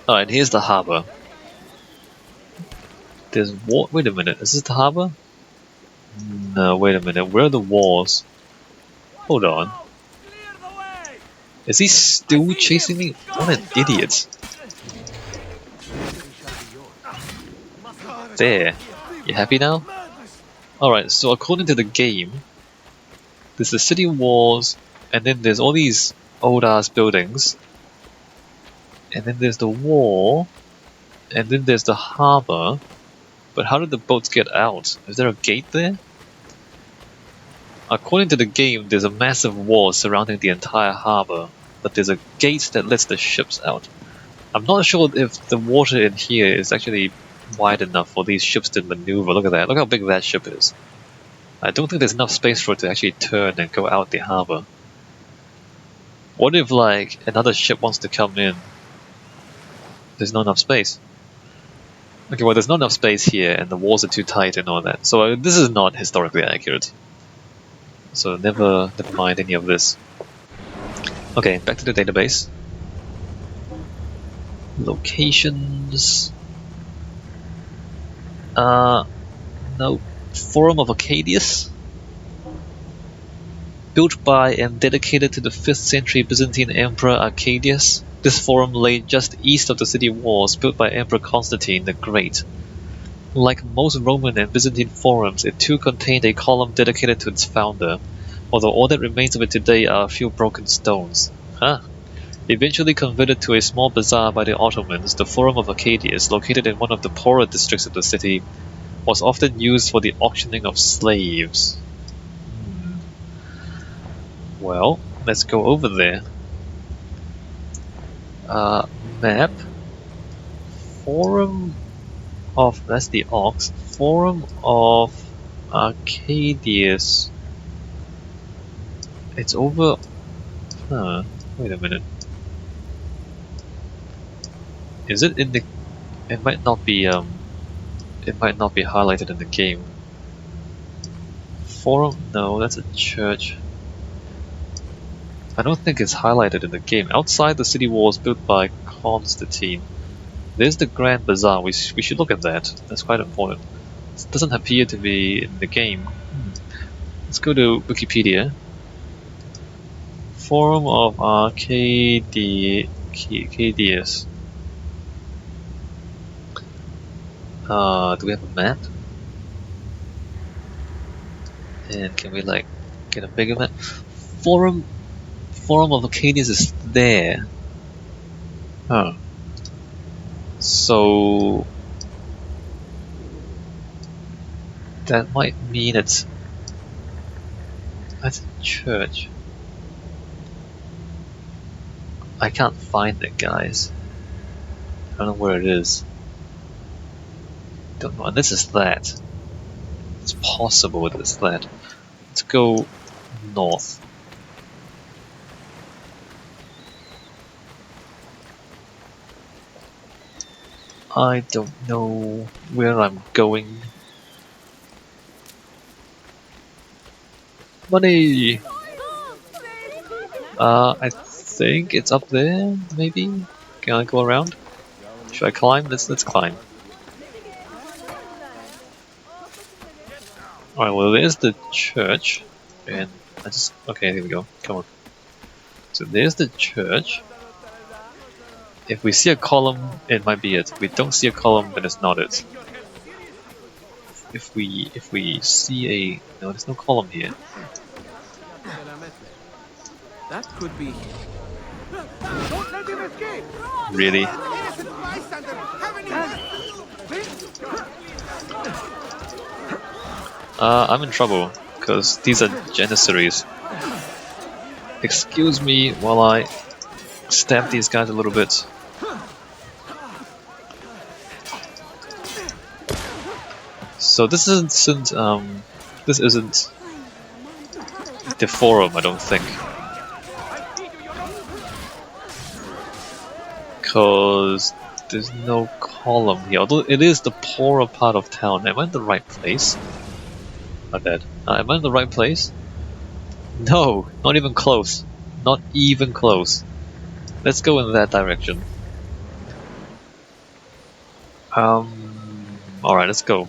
Alright, here's the harbour. There's wait a minute, is this the harbour? No, wait a minute, where are the walls? Hold on. Is he still chasing me? What an idiot. There. You happy now? Alright, so according to the game, there's the city walls, and then there's all these old ass buildings, and then there's the wall, and then there's the harbour. But how did the boats get out? Is there a gate there? According to the game, there's a massive wall surrounding the entire harbour, but there's a gate that lets the ships out. I'm not sure if the water in here is actually wide enough for these ships to maneuver. Look at that. Look how big that ship is. I don't think there's enough space for it to actually turn and go out the harbour. What if, like, another ship wants to come in? There's not enough space. Okay, well, there's not enough space here, and the walls are too tight and all that. So this is not historically accurate. So never mind any of this. Okay, back to the database. Locations. No. Forum of Arcadius. Built by and dedicated to the 5th century Byzantine Emperor Arcadius. This forum lay just east of the city walls, built by Emperor Constantine the Great. Like most Roman and Byzantine forums, it too contained a column dedicated to its founder, although all that remains of it today are a few broken stones. Eventually converted to a small bazaar by the Ottomans, the Forum of Arcadius, located in one of the poorer districts of the city, was often used for the auctioning of slaves. Well, let's go over there. Map. Forum of... that's the Ox. Forum of Arcadius. It's over... wait a minute. Is it in the... it might not be, it might not be highlighted in the game. Forum? No, that's a church. I don't think it's highlighted in the game. Outside the city walls built by Constantine. There's the Grand Bazaar. We should look at that. That's quite important. It doesn't appear to be in the game. Let's go to Wikipedia. Forum of Arcadius. Do we have a map? And can we like get a bigger map? Forum of Arcadius is there. So that might mean that's a church. I can't find it, guys. I don't know where it is. Don't know. And this is that. It's possible it is that. Let's go north. I don't know where I'm going. Money! I think it's up there, maybe? Can I go around? Should I climb? Let's climb. Alright, well there's the church. And I just... okay, here we go. Come on. So there's the church. If we see a column, it might be it. If we don't see a column, then it's not it. If we see a... no, there's no column here. That could be... Don't let him escape! Really? I'm in trouble, because these are Janissaries. Excuse me while I stab these guys a little bit. So this isn't the forum, I don't think. Because there's no column here, although it is the poorer part of town. Am I in the right place? My bad. Am I in the right place? No, not even close. Not even close. Let's go in that direction. Alright, let's go.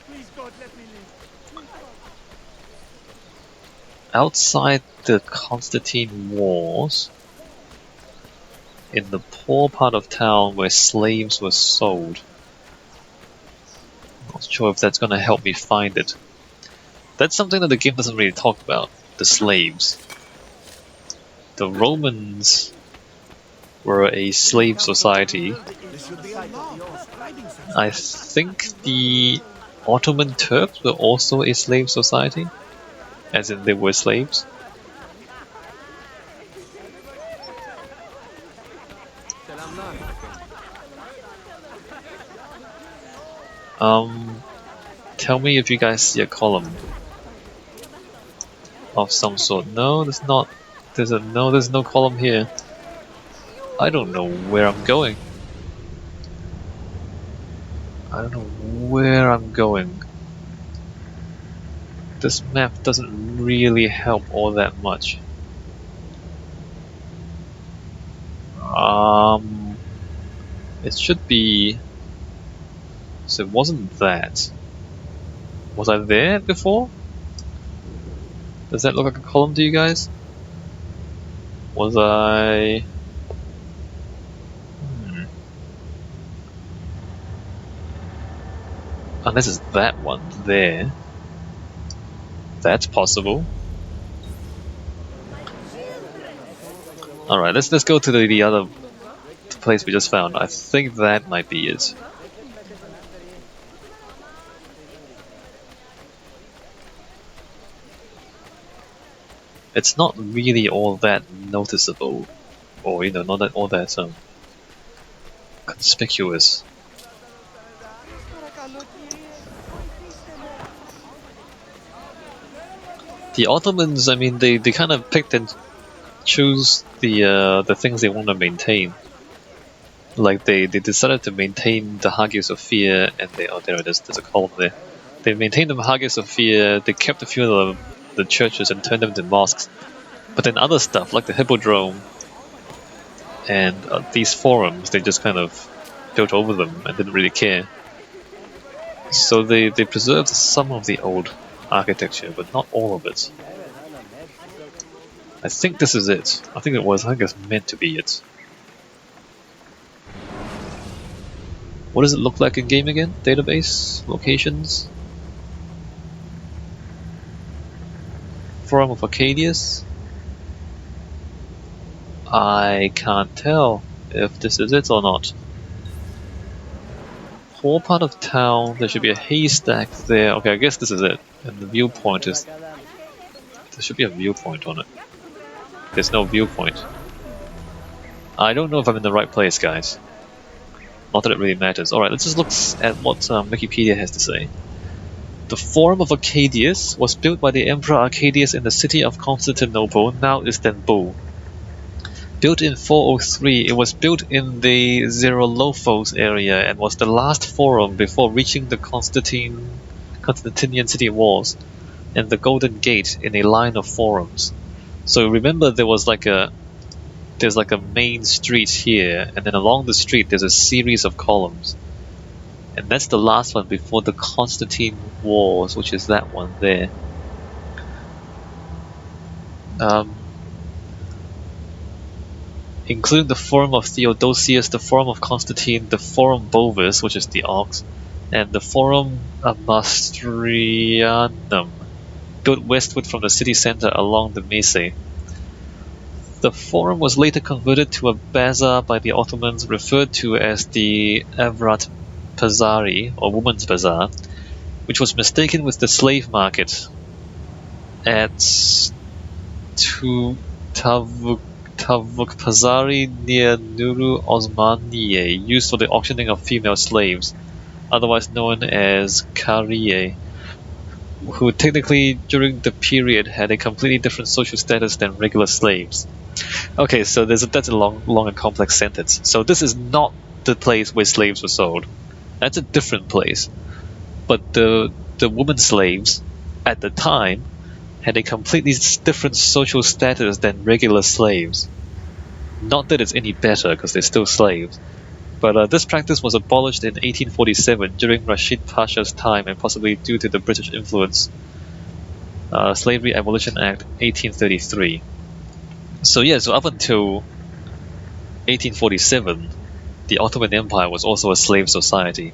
Please, God, let me live. Please, God. Outside the Constantine walls, in the poor part of town where slaves were sold. Not sure if that's gonna help me find it. That's something that the game doesn't really talk about, the slaves. The Romans were a slave society. I think the Ottoman Turks were also a slave society, as in they were slaves. Tell me if you guys see a column of some sort. No, there's not. There's no column here. I don't know where I'm going. I don't know where I'm going. This map doesn't really help all that much. It should be. So it wasn't that. Was I there before? Does that look like a column to you guys? Was I... Unless it's that one there. That's possible. Alright, let's go to the other place we just found. I think that might be it. It's not really all that noticeable, or not that all that conspicuous. The Ottomans, I mean, they kind of picked and choose the things they want to maintain. Like they decided to maintain the Hagia Sophia, and there it is. There's a column there. They maintained the Hagia Sophia. They kept a few of the churches and turned them into mosques. But then other stuff like the Hippodrome and these forums, they just kind of built over them and didn't really care. So they preserved some of the old architecture, but not all of it. I think this is it. I think it's meant to be it. What does it look like in game again? Database? Locations? Forum of Arcadius? I can't tell if this is it or not. Poor part of town, there should be a haystack there. Okay, I guess this is it. And the viewpoint is... There should be a viewpoint on it. There's no viewpoint. I don't know if I'm in the right place, guys. Not that it really matters. Alright, let's just look at what Wikipedia has to say. The Forum of Arcadius was built by the Emperor Arcadius in the city of Constantinople, now Istanbul. Built in 403, it was built in the Xerolophos area and was the last forum before reaching the Constantinian city walls and the Golden Gate in a line of forums. So remember, there's like a main street here, and then along the street there's a series of columns. And that's the last one before the Constantine walls, which is that one there. Including the Forum of Theodosius, the Forum of Constantine, the Forum Bovis, which is the ox, and the Forum Amastrianum, built westward from the city center along the Mese. The forum was later converted to a bazaar by the Ottomans, referred to as the Avrat Pazari, or Woman's Bazaar, which was mistaken with the slave market at Tavuk-Pazari near Nuru Osmaniye, used for the auctioning of female slaves, otherwise known as Kariye, who technically during the period had a completely different social status than regular slaves. Okay, so that's a long and complex sentence. So this is not the place where slaves were sold. That's a different place. But the women slaves at the time had a completely different social status than regular slaves. Not that it's any better, because they're still slaves. But this practice was abolished in 1847 during Rashid Pasha's time and possibly due to the British influence. Slavery Abolition Act 1833. So yeah, so up until 1847, the Ottoman Empire was also a slave society.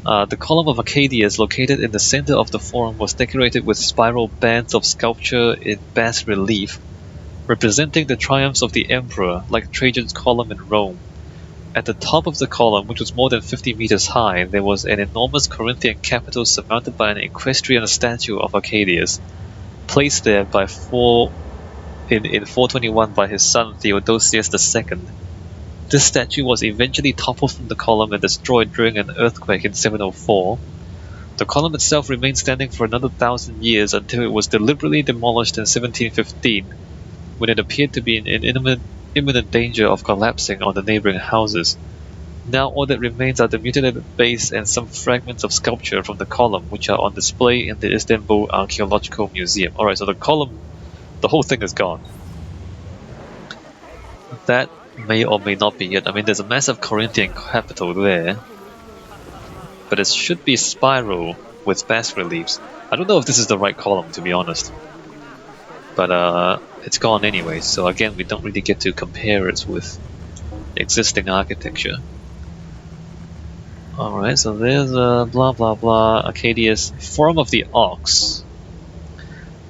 The column of Arcadius, located in the center of the forum, was decorated with spiral bands of sculpture in bas relief, representing the triumphs of the emperor, like Trajan's column in Rome. At the top of the column, which was more than 50 meters high, there was an enormous Corinthian capital surmounted by an equestrian statue of Arcadius, placed there in 421 by his son Theodosius II. This statue was eventually toppled from the column and destroyed during an earthquake in 704. The column itself remained standing for another 1,000 years until it was deliberately demolished in 1715, when it appeared to be in imminent danger of collapsing on the neighboring houses. Now all that remains are the mutilated base and some fragments of sculpture from the column, which are on display in the Istanbul Archaeological Museum. Alright, so the column, the whole thing is gone. That may or may not be it. I mean, there's a massive Corinthian capital there, but it should be spiral with bas reliefs. I don't know if this is the right column, to be honest. But it's gone anyway, so again, we don't really get to compare it with existing architecture. Alright, so there's blah blah blah, Arcadius, Forum of the Ox.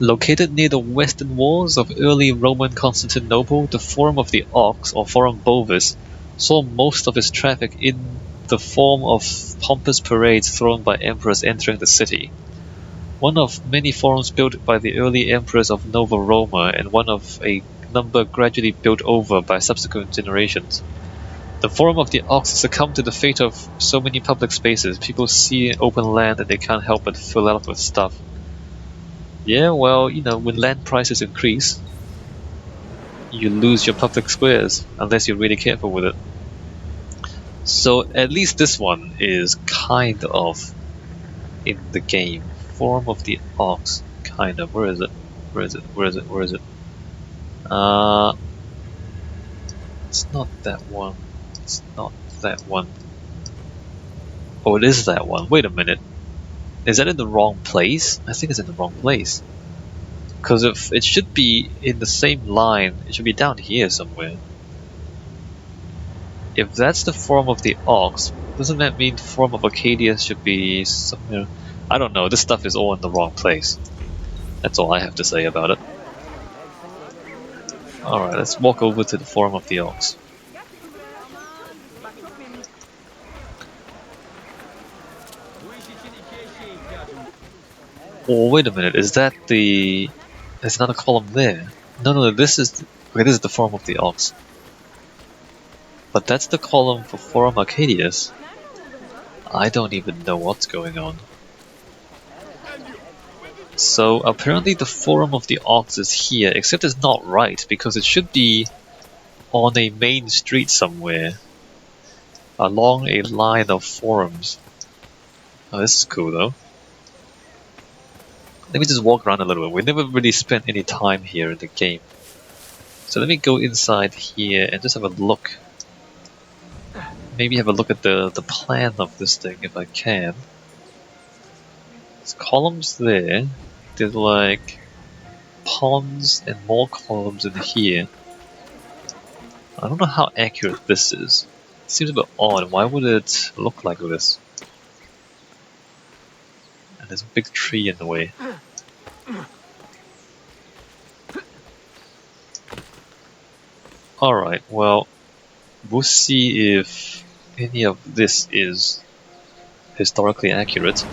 Located near the western walls of early Roman Constantinople, the Forum of the Ox, or Forum Bovis, saw most of its traffic in the form of pompous parades thrown by emperors entering the city. One of many forums built by the early emperors of Nova Roma, and one of a number gradually built over by subsequent generations. The Forum of the Ox succumbed to the fate of so many public spaces. People see open land and they can't help but fill out with stuff. Yeah, well, you know, when land prices increase, you lose your public squares, unless you're really careful with it. So at least this one is kind of in the game. Forum of the Ox, kind of. Where is it? Where is it? Where is it? Where is it? It's not that one. It's not that one. Oh, it is that one. Wait a minute. Is that in the wrong place? I think it's in the wrong place. Because if it should be in the same line, it should be down here somewhere. If that's the Forum of the Ox, doesn't that mean the Forum of Arcadius should be somewhere? I don't know, this stuff is all in the wrong place. That's all I have to say about it. Alright, let's walk over to the Forum of the Ox. Oh, wait a minute, is that the... There's another column there. No, this is... Okay, this is the Forum of the Ox. But that's the column for Forum Arcadius. I don't even know what's going on. So apparently the Forum of the Ox is here, except it's not right, because it should be on a main street somewhere, along a line of forums. Oh, this is cool though. Let me just walk around a little bit. We never really spent any time here in the game. So let me go inside here and just have a look. Maybe have a look at the plan of this thing if I can. There's columns there. There's like ponds and more columns in here. I don't know how accurate this is. It seems a bit odd. Why would it look like this? And there's a big tree in the way. Alright, well, we'll see if any of this is historically accurate.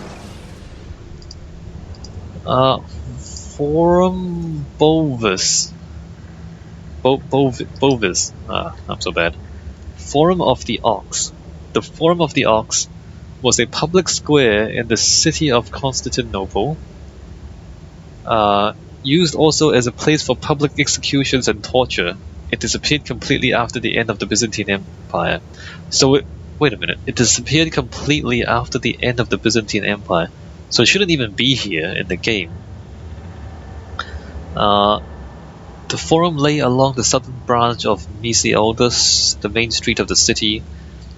Forum Bovis. Bovis. I'm so bad. Forum of the Ox. The Forum of the Ox was a public square in the city of Constantinople, used also as a place for public executions and torture. It disappeared completely after the end of the Byzantine Empire. So, wait a minute, it disappeared completely after the end of the Byzantine Empire. So it shouldn't even be here in the game. The forum lay along the southern branch of Mysialdus, the main street of the city,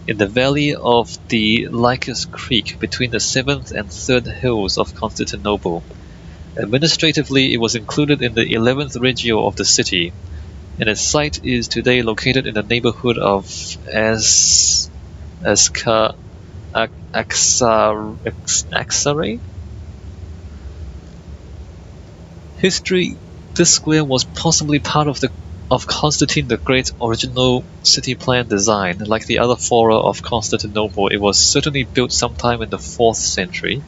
in the valley of the Lycus Creek between the 7th and 3rd hills of Constantinople. Administratively, it was included in the 11th regio of the city, and its site is today located in the neighborhood of Axare? History. This square was possibly part of Constantine the Great's original city plan design. Like the other fora of Constantinople, it was certainly built sometime in the 4th century.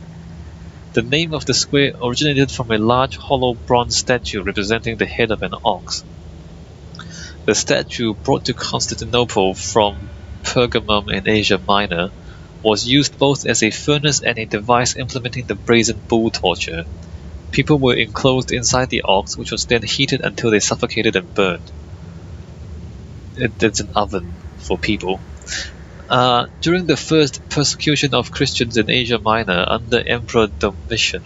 The name of the square originated from a large hollow bronze statue representing the head of an ox. The statue, brought to Constantinople from Pergamum in Asia Minor, was used both as a furnace and a device implementing the brazen bull torture. People were enclosed inside the ox, which was then heated until they suffocated and burned. It's an oven for people. During the first persecution of Christians in Asia Minor under Emperor Domitian,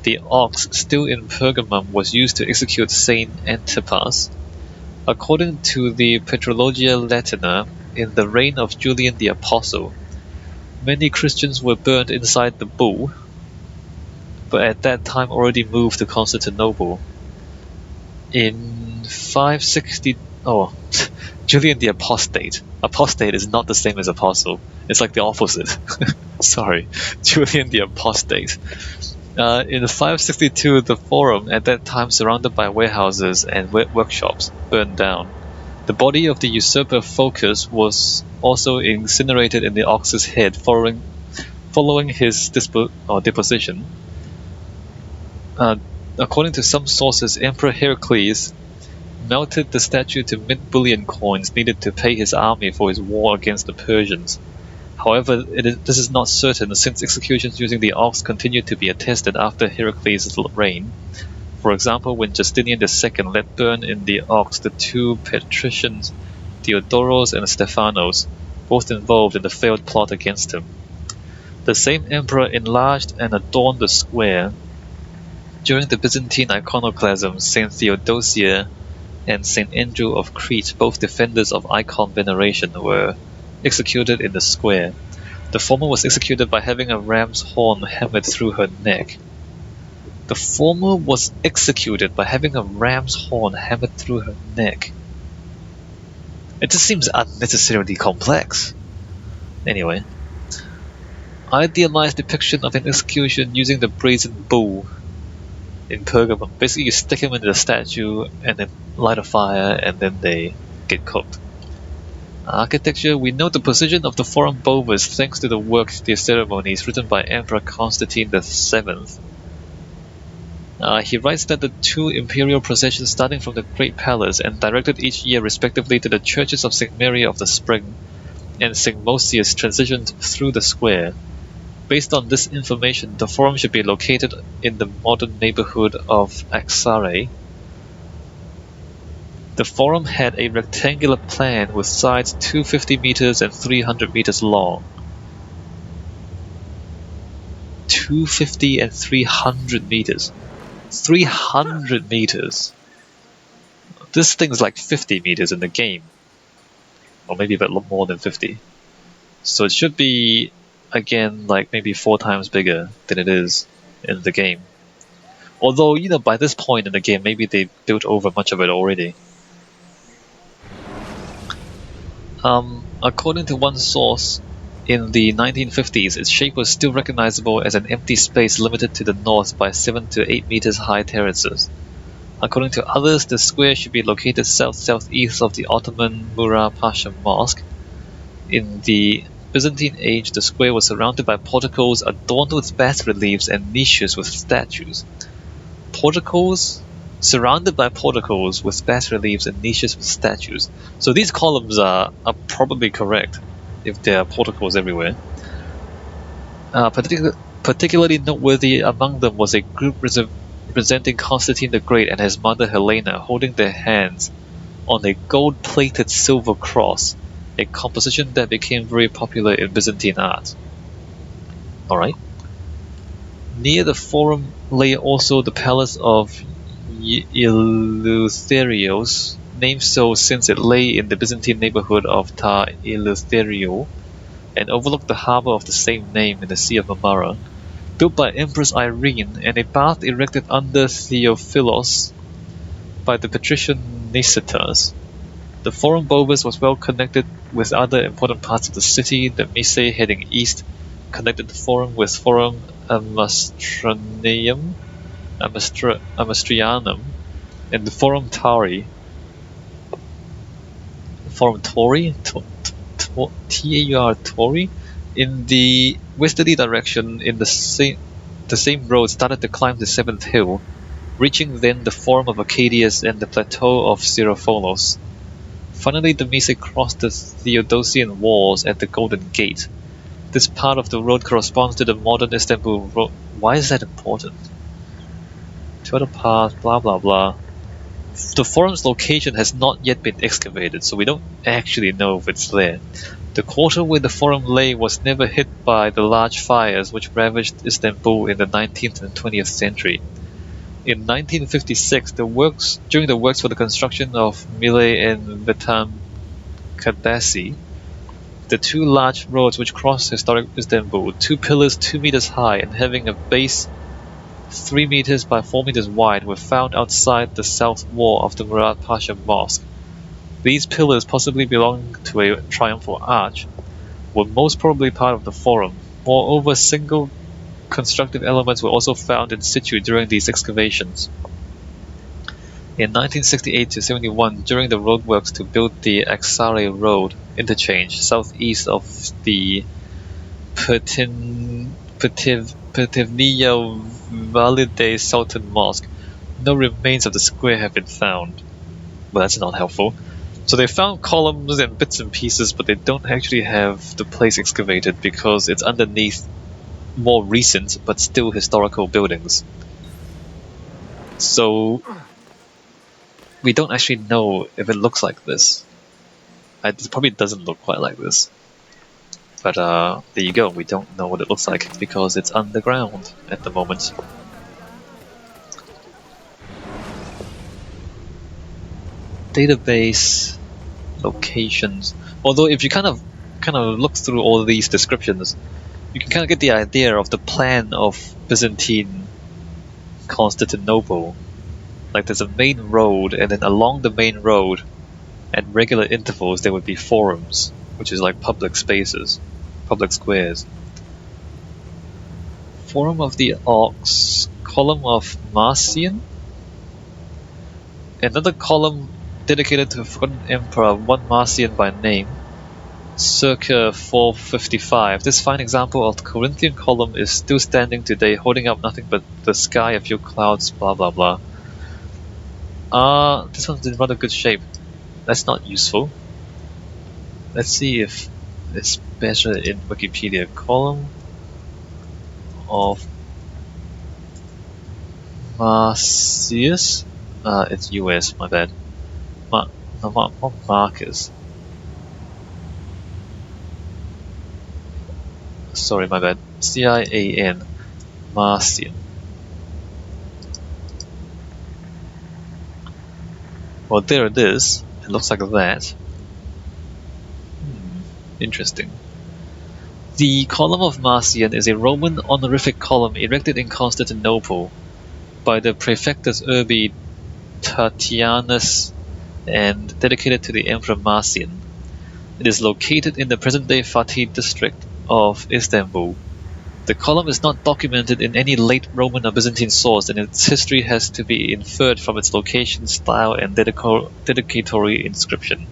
the ox, still in Pergamum, was used to execute Saint Antipas. According to the Patrologia Latina, in the reign of Julian the Apostle, many Christians were burned inside the bull, but at that time already moved to Constantinople. In 560, Julian the Apostate. Apostate is not the same as apostle. It's like the opposite. Sorry, Julian the Apostate. In 562, the forum, at that time surrounded by warehouses and workshops, burned down. The body of the usurper Phocas was also incinerated in the ox's head following his deposition. According to some sources, Emperor Heracles melted the statue to mint bullion coins needed to pay his army for his war against the Persians. However, this is not certain, since executions using the ox continued to be attested after Heracles' reign. For example, when Justinian II let burn in the ox the two patricians Theodoros and Stephanos, both involved in the failed plot against him. The same emperor enlarged and adorned the square. During the Byzantine iconoclasm, Saint Theodosia and Saint Andrew of Crete, both defenders of icon veneration, were executed in the square. The former was executed by having a ram's horn hammered through her neck. The former was executed by having a ram's horn hammered through her neck. It just seems unnecessarily complex. Anyway, idealized depiction of an execution using the brazen bull in Pergamum. Basically, you stick him into the statue and then light a fire and then they get cooked. Architecture. We know the position of the Forum Bovis thanks to the work The Ceremonies written by Emperor Constantine VII. He writes that the two imperial processions starting from the Great Palace and directed each year respectively to the churches of St. Mary of the Spring and St. Mosius transitioned through the square. Based on this information, the forum should be located in the modern neighborhood of Axare. The forum had a rectangular plan with sides 250 meters and 300 meters long. 250 and 300 meters. 300 meters. This thing's like 50 meters in the game. Or maybe a bit more than 50. So it should be, again, like maybe 4 times bigger than it is in the game. Although, by this point in the game, maybe they built over much of it already. According to one source, in the 1950s, its shape was still recognizable as an empty space limited to the north by 7 to 8 meters high terraces. According to others, the square should be located south-southeast of the Ottoman Murat Pasha Mosque. In the Byzantine age, the square was surrounded by porticos adorned with bas-reliefs and niches with statues. Porticos? Surrounded by porticos with bas-reliefs and niches with statues. So these columns are probably correct, if there are porticos everywhere. Particularly noteworthy among them was a group representing Constantine the Great and his mother Helena holding their hands on a gold-plated silver cross, a composition that became very popular in Byzantine art. Alright. Near the forum lay also the palace of Eleutherios, named so since it lay in the Byzantine neighborhood of Ta Eleutherio and overlooked the harbor of the same name in the Sea of Marmara, built by Empress Irene, and a bath erected under Theophilos by the patrician Nicetas. The Forum Bovis was well connected with other important parts of the city. The Mise heading east connected the Forum with Forum Amastrianum, and the Forum Tauri. Forum Tauri? Tauri? In the westerly direction, in the same road started to climb the seventh hill, reaching then the Forum of Arcadius and the plateau of Syropholos. Finally, the Mise crossed the Theodosian walls at the Golden Gate. This part of the road corresponds to the modern Istanbul road. Why is that important? Two other paths, blah blah blah. The forum's location has not yet been excavated, so we don't actually know if it's there. The quarter where the forum lay was never hit by the large fires which ravaged Istanbul in the 19th and 20th century. In 1956, during the works for the construction of Mile and Vatankartasi, the two large roads which cross historic Istanbul, 2 pillars 2 meters high and having a base 3 meters by 4 meters wide, were found outside the south wall of the Murad Pasha Mosque. These pillars, possibly belonging to a triumphal arch, were most probably part of the forum. Moreover, single constructive elements were also found in situ during these excavations. In 1968-71, during the roadworks to build the Aksari Road interchange southeast of the Pertivniya Valide Sultan Mosque, no remains of the square have been found. Well, that's not helpful. So they found columns and bits and pieces, but they don't actually have the place excavated because it's underneath more recent but still historical buildings. So we don't actually know if it looks like this. It probably doesn't look quite like this. But there you go, we don't know what it looks like because it's underground at the moment. Database locations. Although if you kind of look through all these descriptions, you can kind of get the idea of the plan of Byzantine Constantinople. Like there's a main road, and then along the main road, at regular intervals, there would be forums, which is like public spaces, public squares. Forum of the Ox, column of Marcian, another column dedicated to a forgotten emperor, one Marcian by name, circa 455. This fine example of the Corinthian column is still standing today, holding up nothing but the sky, a few clouds, blah blah blah. This one's in rather good shape. That's not useful. Let's see if it's better in Wikipedia. Column of Marcius. It's US, my bad. Not Marcus. Sorry, my bad. Cian. Marcian. Well, there it is. It looks like that. Interesting. The column of Marcian is a Roman honorific column erected in Constantinople by the Praefectus Urbi Tatianus and dedicated to the Emperor Marcian. It is located in the present-day Fatih district of Istanbul. The column is not documented in any late Roman or Byzantine source, and its history has to be inferred from its location, style, and dedicatory inscription.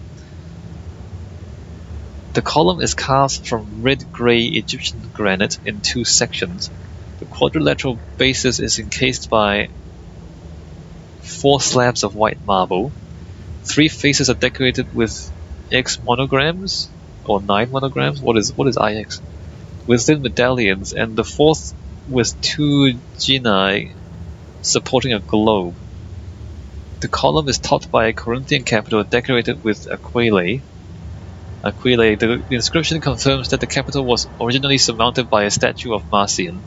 The column is carved from red-grey Egyptian granite in 2 sections. The quadrilateral basis is encased by 4 slabs of white marble. 3 faces are decorated with X monograms or 9 monograms. What is IX? With thin medallions, and the 4th with 2 genii supporting a globe. The column is topped by a Corinthian capital decorated with aquilae. The inscription confirms that the capital was originally surmounted by a statue of Marcian.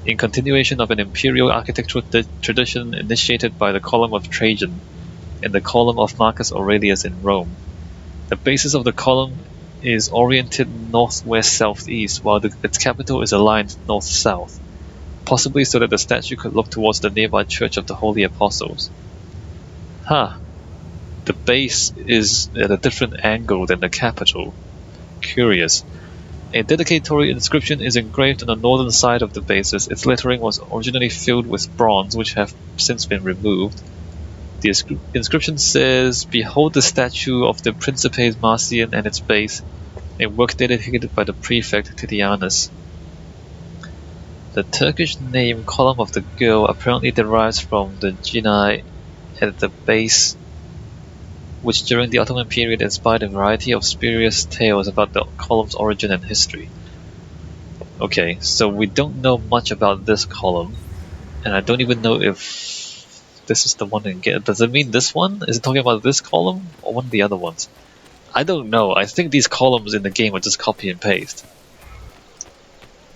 in continuation of an imperial architectural tradition initiated by the Column of Trajan and the Column of Marcus Aurelius in Rome. The basis of the column is oriented northwest-southeast, while its capital is aligned north-south, possibly so that the statue could look towards the nearby Church of the Holy Apostles. Huh. The base is at a different angle than the capital. Curious. A dedicatory inscription is engraved on the northern side of the basis. Its lettering was originally filled with bronze, which have since been removed. The inscription says, "Behold the statue of the Principes Marcian and its base, a work dedicated by the prefect Titianus." The Turkish name Column of the Girl apparently derives from the genii at the base, which during the Ottoman period inspired a variety of spurious tales about the column's origin and history. Okay, so we don't know much about this column, and I don't even know if this is the one again. Does it mean this one? Is it talking about this column, or one of the other ones? I don't know. I think these columns in the game are just copy and paste,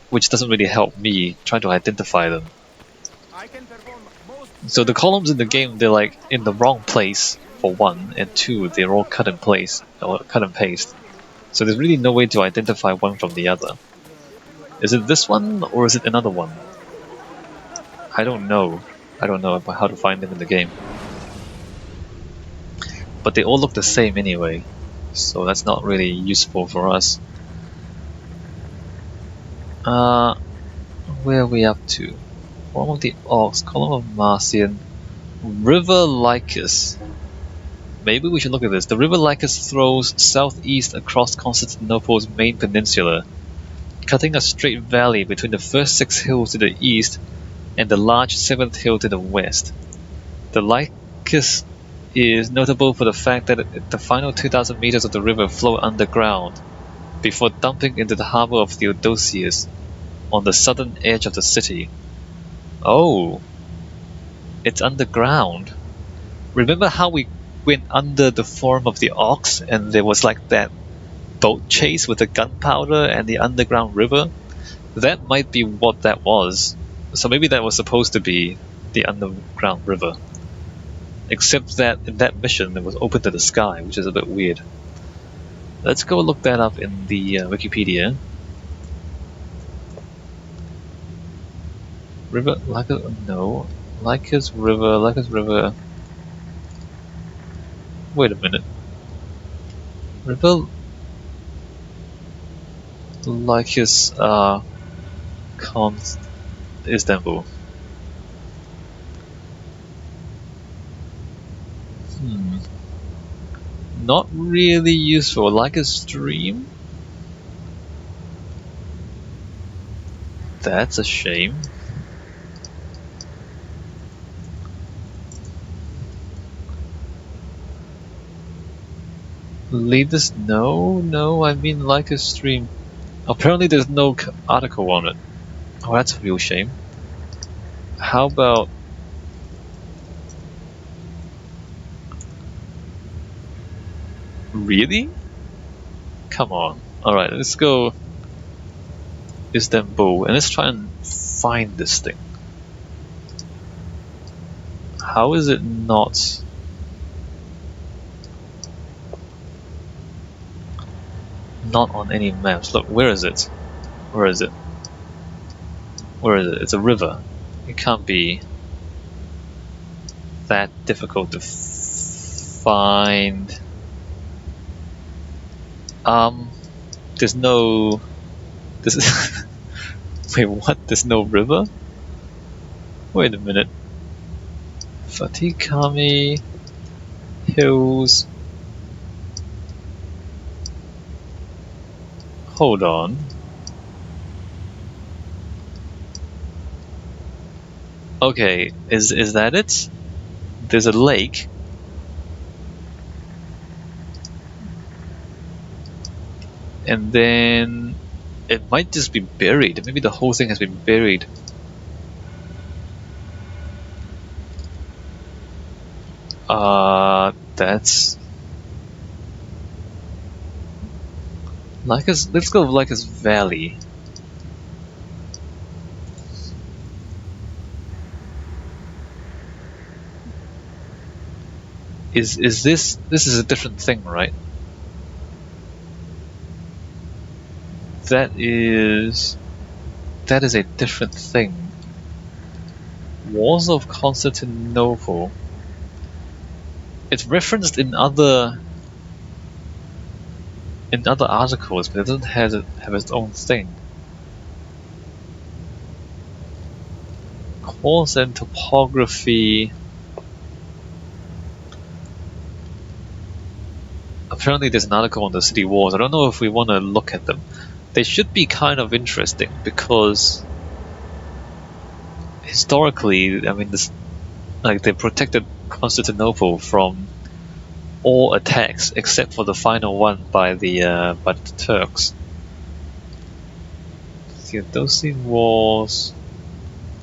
which doesn't really help me trying to identify them. I can perform most. So the columns in the game, they're like in the wrong place for one, and two, they're all cut in place or cut and paste. So there's really no way to identify one from the other. Is it this one or is it another one? I don't know. I don't know about how to find them in the game. But they all look the same anyway, so that's not really useful for us. Where are we up to? Column of the Ox, Column of Marcian, River Lycus. Maybe we should look at this. The River Lycus flows southeast across Constantinople's main peninsula, cutting a straight valley between the first 6 hills to the east and the large 7th hill to the west. The Lycus is notable for the fact that the final 2,000 meters of the river flow underground before dumping into the harbour of Theodosius on the southern edge of the city. Oh, it's underground. Remember how we went under the Forum of the Ox and there was like that boat chase with the gunpowder and the underground river? That might be what that was. So maybe that was supposed to be the underground river. Except that in that mission it was open to the sky, which is a bit weird. Let's go look that up in the Wikipedia. River, Lycus, no. Lycus River. Wait a minute. River Lycus, Istanbul. Not really useful. Like a stream? That's a shame. Lead us? No, I mean like a stream. Apparently there's no article on it. Oh, that's a real shame. How about... Really? Come on. Alright, let's go Istanbul and let's try and find this thing. How is it not... Not on any maps? Look, where is it? Where is it? Where is it? It's a river. It can't be that difficult to find. There's no... This is... Wait, what? There's no river? Wait a minute. Fatikami... Hills... Hold on. Okay, is that it? There's a lake. And then it might just be buried. Maybe the whole thing has been buried. That's Lycus. Let's go Lycus Valley. Is this is a different thing, right? That is a different thing. Wars of Constantinople. It's referenced in other articles, but it doesn't have its own thing. Course and topography. Apparently there's an article on the city walls. I don't know if we want to look at them. They should be kind of interesting because historically, I mean, they protected Constantinople from all attacks except for the final one by the Turks. Theodosian walls.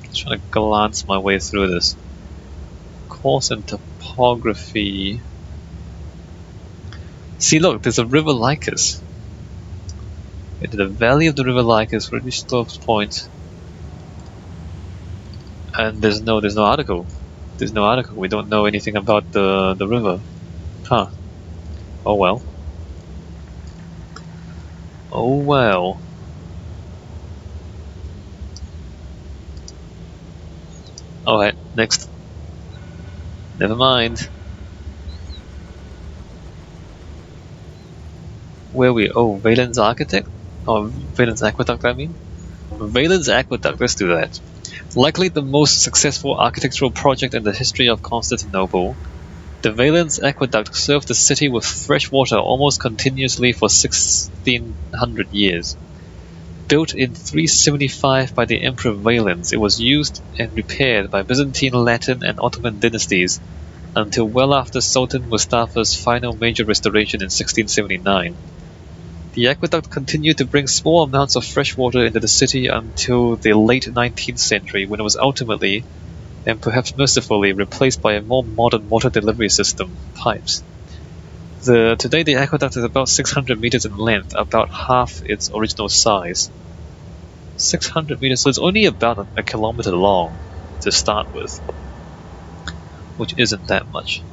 Just trying to glance my way through this. Course and topography. See, look, there's a river Lycus. Into the valley of the river Lycus, British Stokes Point. And there's no article. There's no article. We don't know anything about the river. Huh. Oh well. Oh well. Alright, next. Never mind. Where we? Oh, Valens Architect? Oh, Valens Aqueduct, I mean? Valens Aqueduct, let's do that. Likely the most successful architectural project in the history of Constantinople, the Valens Aqueduct served the city with fresh water almost continuously for 1600 years. Built in 375 by the Emperor Valens, it was used and repaired by Byzantine, Latin, and Ottoman dynasties until well after Sultan Mustafa's final major restoration in 1679. The aqueduct continued to bring small amounts of fresh water into the city until the late 19th century, when it was ultimately, and perhaps mercifully, replaced by a more modern water delivery system, pipes. Today the aqueduct is about 600 meters in length, about half its original size. 600 meters, so it's only about a kilometer long to start with, which isn't that much.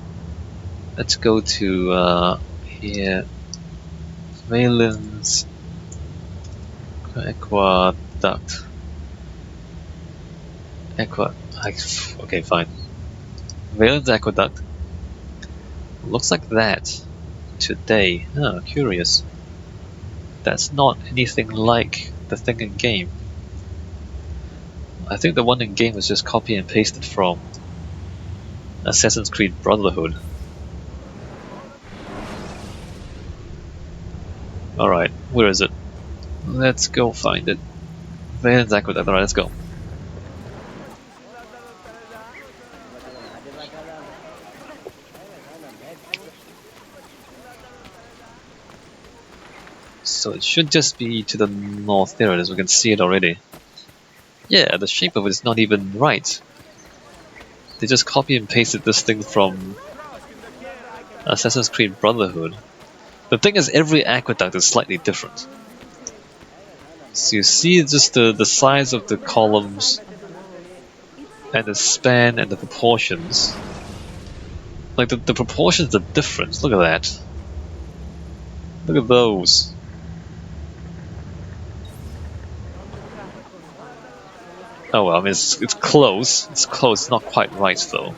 Let's go to here. Valens Aqueduct. Okay, fine. Valens Aqueduct. Looks like that today. Oh, curious. That's not anything like the thing in game. I think the one in game was just copy and pasted from Assassin's Creed Brotherhood. Alright, where is it? Let's go find it. Valens Aqueduct, alright, let's go. So it should just be to the north. There it is, we can see it already. Yeah, the shape of it is not even right. They just copy and pasted this thing from Assassin's Creed Brotherhood. The thing is, every aqueduct is slightly different. So you see just the size of the columns and the span and the proportions. Like the proportions are different. Look at that. Look at those. Oh well, I mean it's close. It's close. It's not quite right though.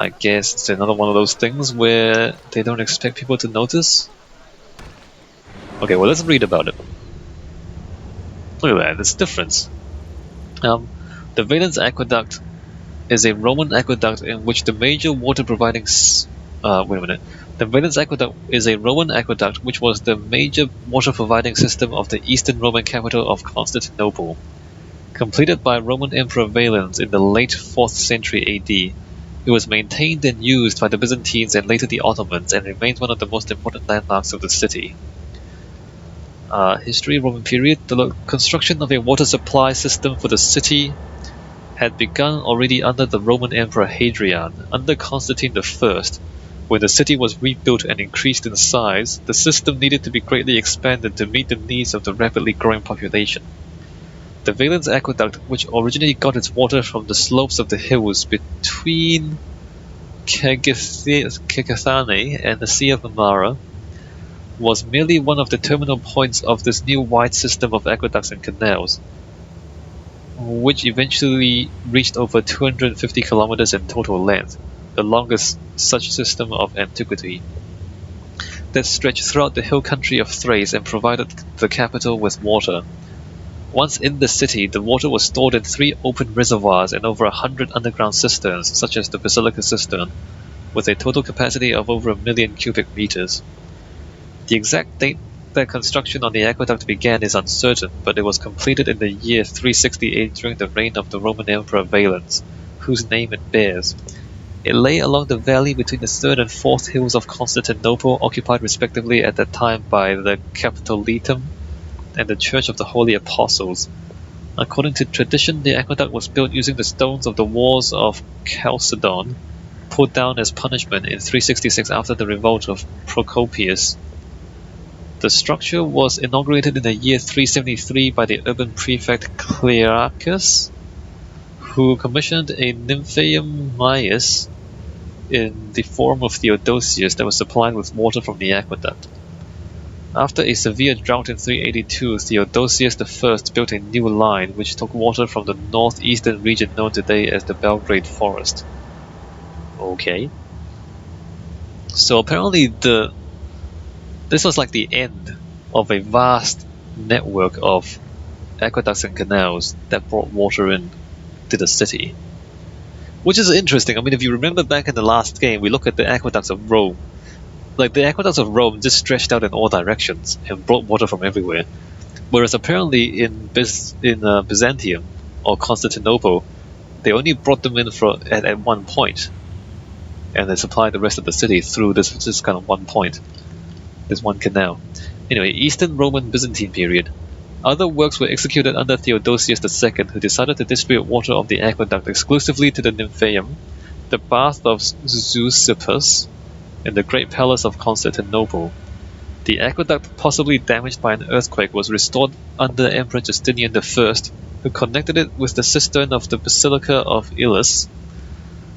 I guess it's another one of those things where they don't expect people to notice. Okay, well let's read about it. Look at that, there's a difference. The Valens Aqueduct is a Roman aqueduct in which the major water providing The Valens Aqueduct is a Roman aqueduct which was the major water providing system of the Eastern Roman capital of Constantinople. Completed by Roman Emperor Valens in the late 4th century AD, it was maintained and used by the Byzantines and later the Ottomans and remains one of the most important landmarks of the city. History, Roman period. The construction of a water supply system for the city had begun already under the Roman Emperor Hadrian. Under Constantine I, when the city was rebuilt and increased in size, the system needed to be greatly expanded to meet the needs of the rapidly growing population. The Valens Aqueduct, which originally got its water from the slopes of the hills between Kekithane and the Sea of Marmara was merely one of the terminal points of this new wide system of aqueducts and canals, which eventually reached over 250 kilometers in total length, the longest such system of antiquity, that stretched throughout the hill country of Thrace and provided the capital with water. Once in the city, the water was stored in 3 open reservoirs and over 100 underground cisterns, such as the Basilica cistern, with a total capacity of over 1 million cubic meters. The exact date that construction on the aqueduct began is uncertain, but it was completed in the year 368 during the reign of the Roman Emperor Valens, whose name it bears. It lay along the valley between the 3rd and 4th hills of Constantinople, occupied respectively at that time by the Capitolitum and the Church of the Holy Apostles. According to tradition, the aqueduct was built using the stones of the walls of Chalcedon, pulled down as punishment in 366 after the revolt of Procopius. The structure was inaugurated in the year 373 by the urban prefect Clearchus, who commissioned a Nymphaeum Maius in the form of Theodosius that was supplied with water from the aqueduct. After a severe drought in 382, Theodosius I built a new line which took water from the northeastern region known today as the Belgrade Forest. Okay. So apparently this was like the end of a vast network of aqueducts and canals that brought water in to the city. Which is interesting. I mean, if you remember back in the last game, we looked at the aqueducts of Rome. Like, the aqueducts of Rome just stretched out in all directions and brought water from everywhere. Whereas apparently in Byzantium or Constantinople, they only brought them in at one point, and they supplied the rest of the city through this kind of one point, this one canal. Anyway, Eastern Roman Byzantine period. Other works were executed under Theodosius II, who decided to distribute water of the aqueduct exclusively to the Nymphaeum, the bath of Zeuxippus, and the Great Palace of Constantinople. The aqueduct, possibly damaged by an earthquake, was restored under Emperor Justinian I, who connected it with the cistern of the Basilica of Illus,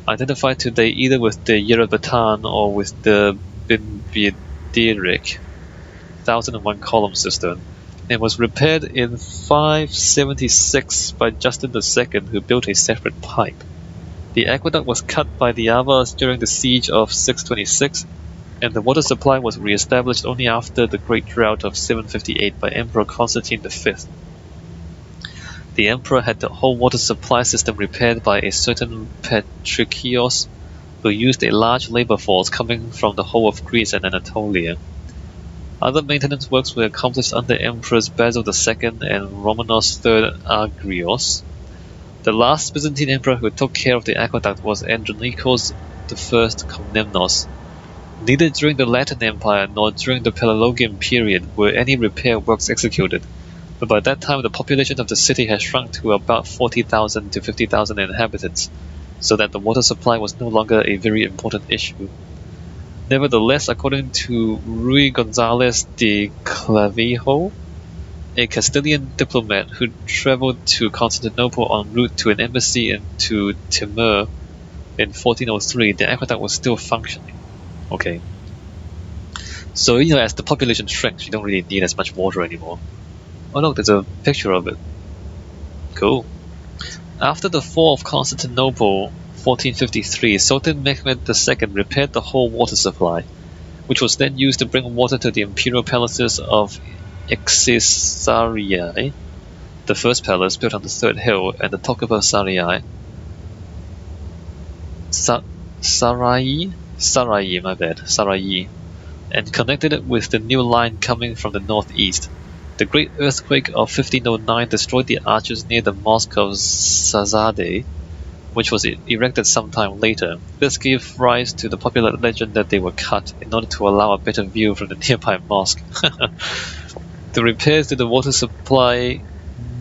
identified today either with the Yerebatan or with the Bimbidiric 1001 column cistern, and was repaired in 576 by Justin II, who built a separate pipe. The aqueduct was cut by the Avars during the siege of 626, and the water supply was re-established only after the Great Drought of 758 by Emperor Constantine V. The emperor had the whole water supply system repaired by a certain Patricios, who used a large labor force coming from the whole of Greece and Anatolia. Other maintenance works were accomplished under Emperors Basil II and Romanos III Agrios. The last Byzantine emperor who took care of the aqueduct was Andronikos I Komnenos. Neither during the Latin Empire nor during the Paleologian period were any repair works executed, but by that time the population of the city had shrunk to about 40,000 to 50,000 inhabitants, so that the water supply was no longer a very important issue. Nevertheless, according to Rui González de Clavijo, a Castilian diplomat who traveled to Constantinople en route to an embassy to Timur in 1403, the aqueduct was still functioning. Okay. So, as the population shrinks, you don't really need as much water anymore. Oh look, there's a picture of it. Cool. After the fall of Constantinople, 1453, Sultan Mehmed II repaired the whole water supply, which was then used to bring water to the imperial palaces of Exisariae, the first palace built on the third hill, and the Tokova Sarai, and connected it with the new line coming from the northeast. The great earthquake of 1509 destroyed the arches near the mosque of Sazade, which was erected sometime later. This gave rise to the popular legend that they were cut in order to allow a better view from the nearby mosque. The repairs to the water supply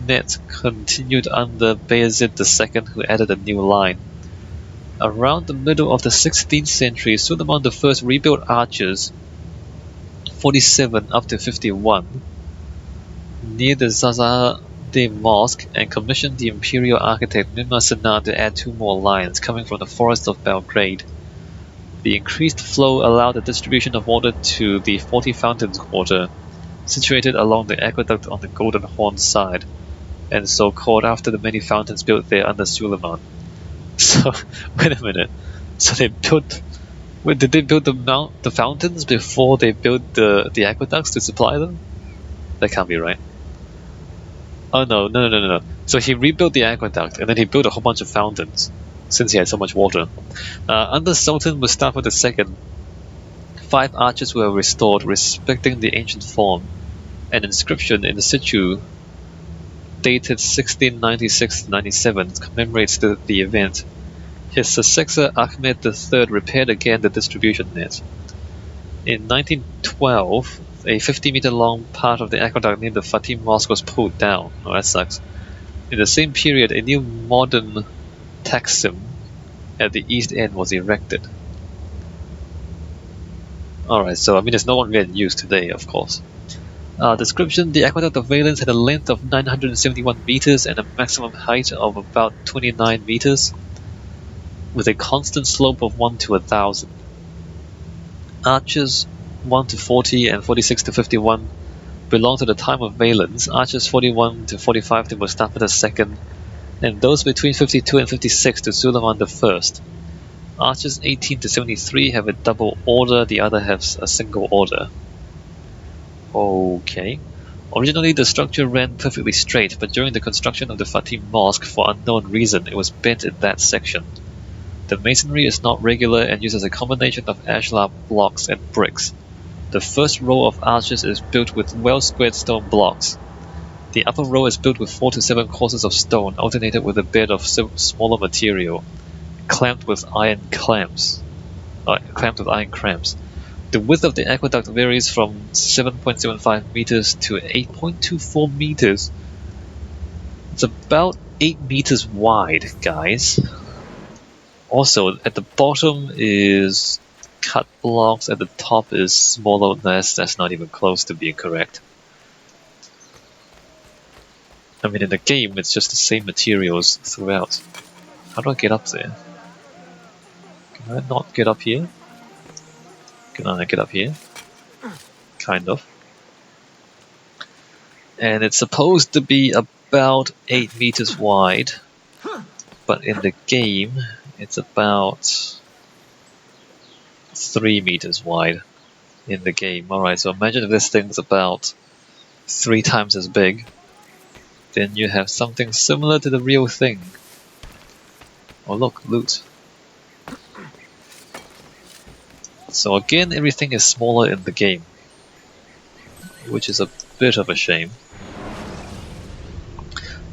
net continued under Bayezid II, who added a new line. Around the middle of the 16th century, Suleiman I rebuilt arches 47 up to 51 near the Zazade Mosque and commissioned the imperial architect Mimar Sinan to add 2 more lines coming from the forest of Belgrade. The increased flow allowed the distribution of water to the 40 Fountains Quarter, situated along the aqueduct on the Golden Horn side, and so called after the many fountains built there under Suleiman. So, wait a minute. So they built... Wait, did they build the fountains before they built the aqueducts to supply them? That can't be right. Oh no. So he rebuilt the aqueduct and then he built a whole bunch of fountains since he had so much water. Under Sultan Mustafa II, 5 arches were restored respecting the ancient form. An inscription in situ dated 1696-97 commemorates the event. His successor Ahmed III repaired again the distribution net. In 1912, a 50-meter-long part of the aqueduct near the Fatim Mosque was pulled down. Oh, that sucks. In the same period, a new modern Taksim at the east end was erected. Alright, so I mean there's no one really in use today, of course. Description: the aqueduct of Valens had a length of 971 meters and a maximum height of about 29 meters, with a constant slope of 1 to 1,000. Arches 1 to 40 and 46 to 51 belong to the time of Valens, arches 41 to 45 to Mustafa II, and those between 52 and 56 to Suleiman I. Arches 18 to 73 have a double order, the other has a single order. Okay. Originally the structure ran perfectly straight, but during the construction of the Fatim Mosque, for unknown reason, it was bent in that section. The masonry is not regular and uses a combination of ashlar blocks and bricks. The first row of arches is built with well-squared stone blocks. The upper row is built with 4 to 7 courses of stone, alternated with a bed of smaller material, clamped with iron clamps. The width of the aqueduct varies from 7.75 meters to 8.24 meters. It's about 8 meters wide, guys. Also, at the bottom is cut blocks, at the top is smaller. That's not even close to being correct. I mean, in the game, it's just the same materials throughout. How do I get up there? Can I not get up here? Can I get up here? Kind of. And it's supposed to be about 8 meters wide, but in the game, it's about 3 meters wide in the game. Alright, so imagine if this thing's about 3 times as big, then you have something similar to the real thing. Oh look, loot. So again, everything is smaller in the game, which is a bit of a shame.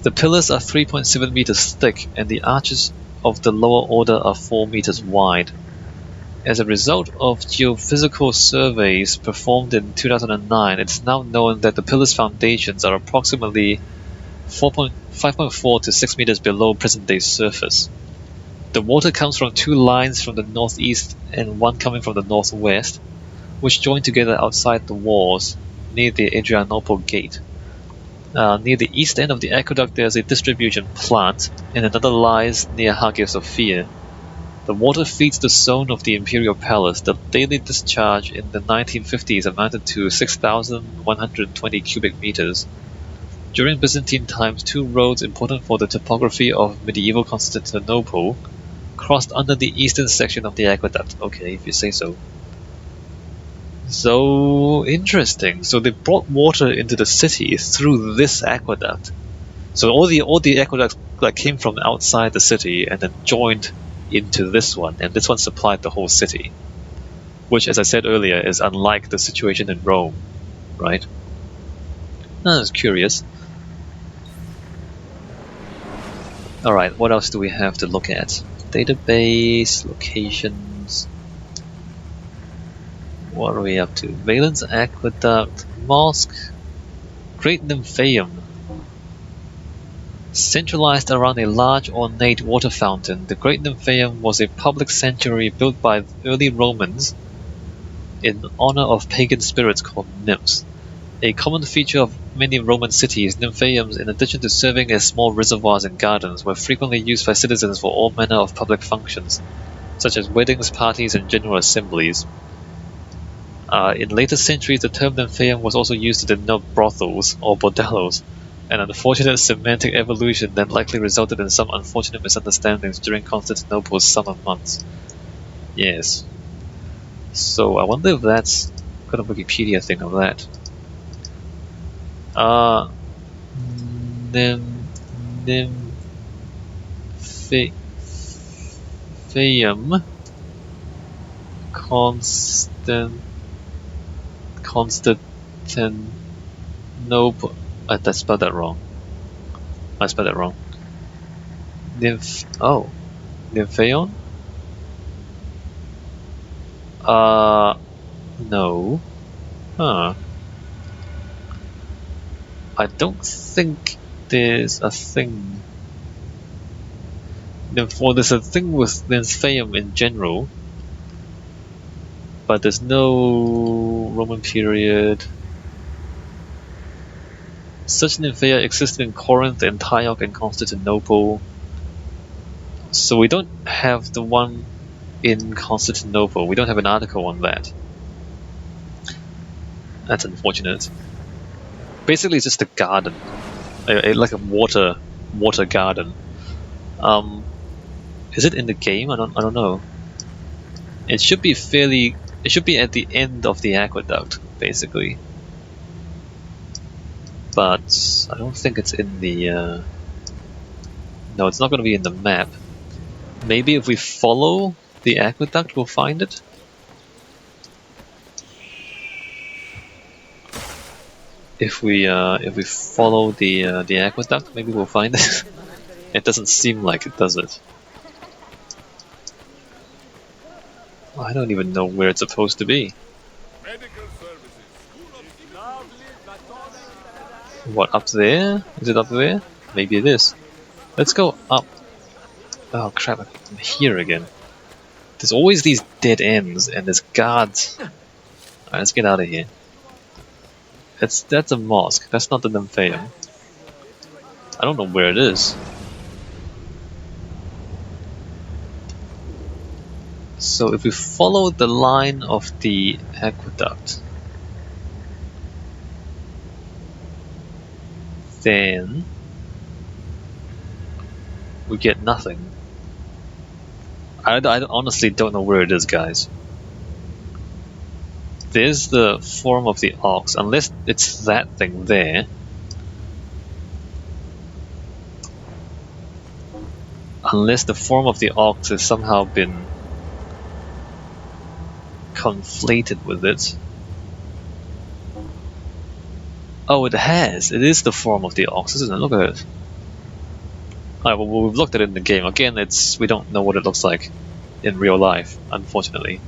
The pillars are 3.7 meters thick and the arches of the lower order are 4 meters wide. As a result of geophysical surveys performed in 2009, it's now known that the pillar's foundations are approximately 5.4 to 6 meters below present-day surface. The water comes from 2 lines from the northeast and 1 coming from the northwest, which join together outside the walls near the Adrianople Gate. Near the east end of the aqueduct there is a distribution plant, and another lies near Hagia Sophia. The water feeds the zone of the Imperial Palace. The daily discharge in the 1950s amounted to 6,120 cubic meters. During Byzantine times, 2 roads important for the topography of medieval Constantinople crossed under the eastern section of the aqueduct. Okay, if you say so. So interesting. So they brought water into the city through this aqueduct. So all the aqueducts that came from outside the city and then joined into this one, and this one supplied the whole city. Which, as I said earlier, is unlike the situation in Rome, right? That's curious. Alright, what else do we have to look at? Database, locations. What are we up to? Valens Aqueduct, Mosque, Great Nymphaeum. Centralized around a large ornate water fountain, the Great Nymphaeum was a public sanctuary built by early Romans in honor of pagan spirits called nymphs. A common feature of many Roman cities, nymphaeums, in addition to serving as small reservoirs and gardens, were frequently used by citizens for all manner of public functions. such as weddings, parties, and general assemblies. In later centuries, the term Nymphaeum was also used to denote brothels or bordellos. An unfortunate semantic evolution that likely resulted in some unfortunate misunderstandings during Constantinople's summer months. Yes. So I wonder if that's got a Wikipedia thing of that. Nymphaeum Constantinople. I spelled that wrong. Nymphaeon? No. Huh. I don't think there's a thing. There's a thing with Nymphaeum in general, but there's no Roman period. Such Nymphaea existed in Corinth, Antioch, and Constantinople. So we don't have the one in Constantinople. We don't have an article on that. That's unfortunate. Basically, it's just a garden, like a water garden. Is it in the game? I don't know. It should be fairly. It should be at the end of the aqueduct, basically. But I don't think it's in the. No, it's not going to be in the map. Maybe if we follow the aqueduct, we'll find it. If we follow the aqueduct, maybe we'll find it. It doesn't seem like it, does it? I don't even know where it's supposed to be. What, up there? Is it up there? Maybe it is. Let's go up. Oh crap, I'm here again. There's always these dead ends and there's guards. Alright, let's get out of here. That's a mosque. That's not the Nymphaeum. I don't know where it is. So if we follow the line of the aqueduct, then we get nothing. I honestly don't know where it is, guys. There's the Forum of the Ox, unless it's that thing there. Unless the Forum of the Ox has somehow been conflated with it. Oh, it has. It is the Forum of the Ox, isn't it? Look at it. Alright, well, we've looked at it in the game. Again, we don't know what it looks like in real life, unfortunately.